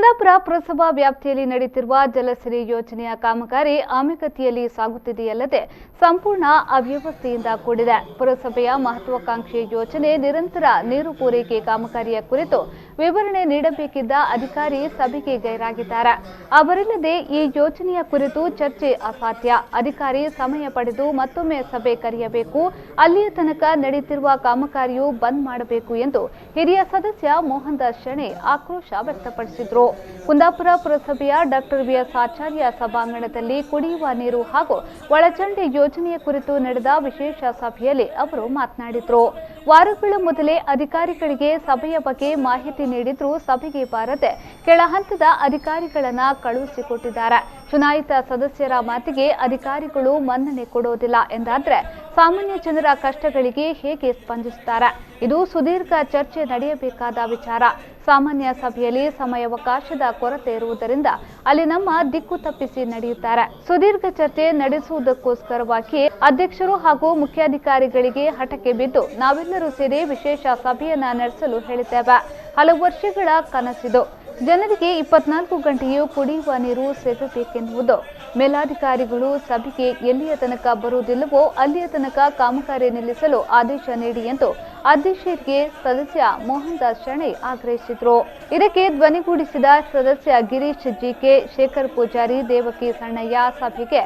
ಕುಂದಾಪುರ ಪುರಸಭಾ ವ್ಯಾಪ್ತಿಯಲ್ಲಿ ನಡೆಯುತ್ತಿರುವ ಜಲಸಿರಿ ಯೋಜನೆಯ ಕಾಮಗಾರಿ ಆಮೆಗತಿಯಲ್ಲಿ ಸಾಗುತ್ತಿದೆಯಲ್ಲದೆ ಸಂಪೂರ್ಣ ಅವ್ಯವಸ್ಥೆಯಿಂದ ಕೂಡಿದೆ. ಪುರಸಭೆಯ ಮಹತ್ವಾಕಾಂಕ್ಷಿ ಯೋಜನೆ ನಿರಂತರ ನೀರು ಪೂರೈಕೆ ಕಾಮಗಾರಿಯ ಕುರಿತು ವಿವರಣೆ ನೀಡಬೇಕಿದ್ದ ಅಧಿಕಾರಿ ಸಭೆಗೆ ಗೈರಾಗಿದ್ದಾರೆ. ಅವರಿಲ್ಲದೆ ಈ ಯೋಜನೆಯ ಕುರಿತು ಚರ್ಚೆ ಅಸಾಧ್ಯ. ಅಧಿಕಾರಿ ಸಮಯ ಪಡೆದು ಮತ್ತೊಮ್ಮೆ ಸಭೆ ಕರೆಯಬೇಕು. ಅಲ್ಲಿಯ ತನಕ ನಡೆಯುತ್ತಿರುವ ಕಾಮಗಾರಿಯು ಬಂದ್ ಮಾಡಬೇಕು ಎಂದು ಹಿರಿಯ ಸದಸ್ಯ ಮೋಹನ್ ದಾಸ್ ಶೆಣೈ ಆಕ್ರೋಶ ವ್ಯಕ್ತಪಡಿಸಿದರು. ಕುಂದಾಪುರ ಪುರಸಭೆಯ ಡಾಕ್ಟರ್ ವಿ.ಎಸ್. ಆಚಾರ್ಯ ಸಭಾಂಗಣದಲ್ಲಿ ಕುಡಿಯುವ ನೀರು ಹಾಗೂ ಒಳಚರಂಡಿ ಯೋಜನೆಯ ಕುರಿತು ನಡೆದ ವಿಶೇಷ ಸಭೆಯಲ್ಲಿ ಅವರು ಮಾತನಾಡಿದರು. ವಾರಗಳ ಮೊದಲೇ ಅಧಿಕಾರಿಗಳಿಗೆ ಸಭೆಯ ಬಗ್ಗೆ ಮಾಹಿತಿ ನೀಡಿದ್ರೂ ಸಭೆಗೆ ಬಾರದೆ ಕೆಳ ಹಂತದ ಅಧಿಕಾರಿಗಳನ್ನ ಕಳುಹಿಸಿಕೊಟ್ಟಿದ್ದಾರೆ. ಚುನಾಯಿತ ಸದಸ್ಯರ ಮಾತಿಗೆ ಅಧಿಕಾರಿಗಳು ಮನ್ನಣೆ ಕೊಡೋದಿಲ್ಲ ಎಂದಾದ್ರೆ ಸಾಮಾನ್ಯ ಜನರ ಕಷ್ಟಗಳಿಗೆ ಹೇಗೆ ಸ್ಪಂದಿಸುತ್ತಾರೆ? ಇದು ಸುದೀರ್ಘ ಚರ್ಚೆ ನಡೆಯಬೇಕಾದ ವಿಚಾರ. ಸಾಮಾನ್ಯ ಸಭೆಯಲ್ಲಿ ಸಮಯಾವಕಾಶದ ಕೊರತೆ ಇರುವುದರಿಂದ ಅಲ್ಲಿ ನಮ್ಮ ದಿಕ್ಕು ತಪ್ಪಿಸಿ ನಡೆಯುತ್ತಾರೆ. ಸುದೀರ್ಘ ಚರ್ಚೆ ನಡೆಸುವುದಕ್ಕೋಸ್ಕರವಾಗಿ ಅಧ್ಯಕ್ಷರು ಹಾಗೂ ಮುಖ್ಯಾಧಿಕಾರಿಗಳಿಗೆ ಹಠಕ್ಕೆ ಬಿದ್ದು ನಾವೆಲ್ಲರೂ ಸೇರಿ ವಿಶೇಷ ಸಭೆಯನ್ನ ನಡೆಸಲು ಹೇಳಿದ್ದೇವೆ. ಹಲವು ವರ್ಷಗಳ ಕನಸಿದು. ಜನರಿಗೆ 24 ಗಂಟೆಯೂ ಕುಡಿಯುವ ನೀರು ಸಿಗಬೇಕೆನ್ನುವುದು. ಮೇಲಾಧಿಕಾರಿಗಳು ಸಭೆಗೆ ಎಲ್ಲಿಯ ತನಕ ಬರುವುದಿಲ್ಲವೋ ಅಲ್ಲಿಯ ತನಕ ಕಾಮಗಾರಿ ನಿಲ್ಲಿಸಲು ಆದೇಶ ನೀಡಿ ಎಂದು ಅಧ್ಯಕ್ಷರಿಗೆ ಸದಸ್ಯ ಮೋಹನ್ ದಾಸ್ ಶೆಣೈ ಆಗ್ರಹಿಸಿದರು. ಇದಕ್ಕೆ ಧ್ವನಿಗೂಡಿಸಿದ ಸದಸ್ಯ ಗಿರೀಶ್ ಜಿಕೆ, ಶೇಖರ್ ಪೂಜಾರಿ, ದೇವಕಿ ಸಣ್ಣಯ್ಯ ಸಭೆಗೆ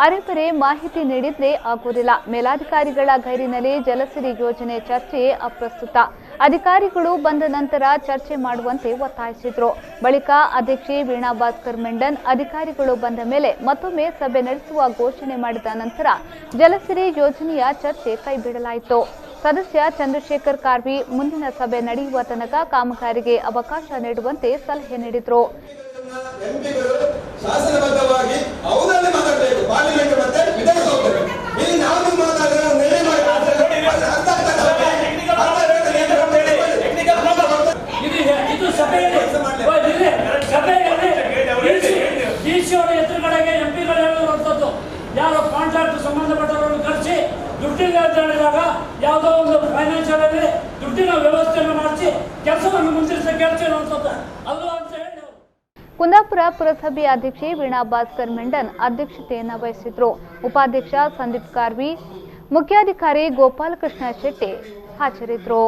ಅರೆಬರೆ ಮಾಹಿತಿ ನೀಡಿದ್ರೆ ಆಗುವುದಿಲ್ಲ. ಮೇಲಾಧಿಕಾರಿಗಳ ಗೈರಿನಲ್ಲಿ ಜಲಸಿರಿ ಯೋಜನೆ ಚರ್ಚೆಯೇ ಅಪ್ರಸ್ತುತ. ಅಧಿಕಾರಿಗಳು ಬಂದ ನಂತರ ಚರ್ಚೆ ಮಾಡುವಂತೆ ಒತ್ತಾಯಿಸಿದ್ರು. ಬಳಿಕ ಅಧ್ಯಕ್ಷೆ ವೀಣಾ ಭಾಸ್ಕರ್ ಮೆಂಡನ್ ಅಧಿಕಾರಿಗಳು ಬಂದ ಮೇಲೆ ಮತ್ತೊಮ್ಮೆ ಸಭೆ ನಡೆಸುವ ಘೋಷಣೆ ಮಾಡಿದ ನಂತರ ಜಲಸಿರಿ ಯೋಜನೆಯ ಚರ್ಚೆ ಕೈಬಿಡಲಾಯಿತು. ಸದಸ್ಯ ಚಂದ್ರಶೇಖರ್ ಕಾರ್ವಿ ಮುಂದಿನ ಸಭೆ ನಡೆಯುವ ತನಕ ಕಾಮಗಾರಿಗೆ ಅವಕಾಶ ನೀಡುವಂತೆ ಸಲಹೆ ನೀಡಿದರು. ಶಾಸನಬದ್ಧವಾಗಿ ಅವುಗಳಲ್ಲಿ ಮಾತಾಡಬೇಕು. ಪಾರ್ಲಿಮೆಂಟ್ ಮತ್ತೆ ವಿಧಾನಸೌಧ ಇಲ್ಲಿ ನಾವು ಮಾತಾಡಿದ್ರೆ ಇದು ಸಭೆಯಲ್ಲಿ ಎದುರುಗಡೆಗೆ ಎಂಪಿಗಳು ಹೇಳುವಂಥದ್ದು ಯಾರೋ ಕಾಂಟ್ರಾಕ್ಟ್ ಸಂಬಂಧಪಟ್ಟವರನ್ನು ಕರೆಸಿ ದುಡ್ಡಿನ ಅಂತ ಹೇಳಿದಾಗ ಯಾವುದೋ ಒಂದು ಫೈನಾನ್ಷಿಯಲ್ ಅಲ್ಲಿ ದುಡ್ಡಿನ ವ್ಯವಸ್ಥೆಯನ್ನು ಮಾಡಿಸಿ ಕೆಲಸವನ್ನು ಮುಂದುವರಿಸಕ್ಕೆ ಹೇಳ್ತಿರುವಂಥದ್ದು ಅಲ್ವಾ ಅಂತ ಹೇಳಿ ಕುಂದಾಪುರ ಪುರಸಭೆ ಅಧ್ಯಕ್ಷೆ ವೀಣಾ ಭಾಸ್ಕರ್ ಮೆಂಡನ್ ಅಧ್ಯಕ್ಷತೆಯನ್ನು ವಹಿಸಿದ್ರು. ಉಪಾಧ್ಯಕ್ಷ ಸಂದೀಪ್ ಕಾರ್ವಿ, ಮುಖ್ಯಾಧಿಕಾರಿ ಗೋಪಾಲಕೃಷ್ಣ ಶೆಟ್ಟಿ ಹಾಜರಿದ್ದರು.